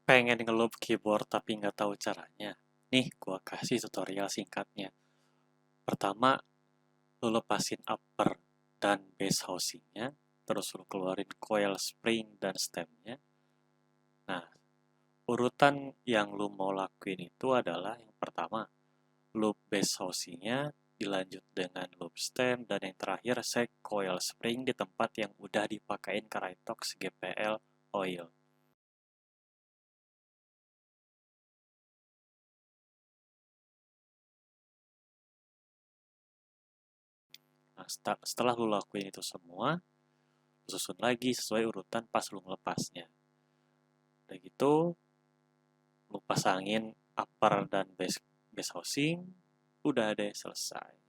Pengen ngeloop keyboard tapi nggak tahu caranya? Nih, gua kasih tutorial singkatnya. Pertama, lu lepasin upper dan bass housing-nya, terus lu keluarin coil spring dan stemnya. Nah, urutan yang lu mau lakuin itu adalah yang pertama, loop bass housing-nya, dilanjut dengan loop stem, dan yang terakhir set coil spring di tempat yang udah dipakein Krytox GPL oil. Nah, setelah lu lakuin itu semua, susun lagi sesuai urutan pas lu ngelepasnya. Udah gitu, lu pasangin upper dan bass housing, udah deh selesai.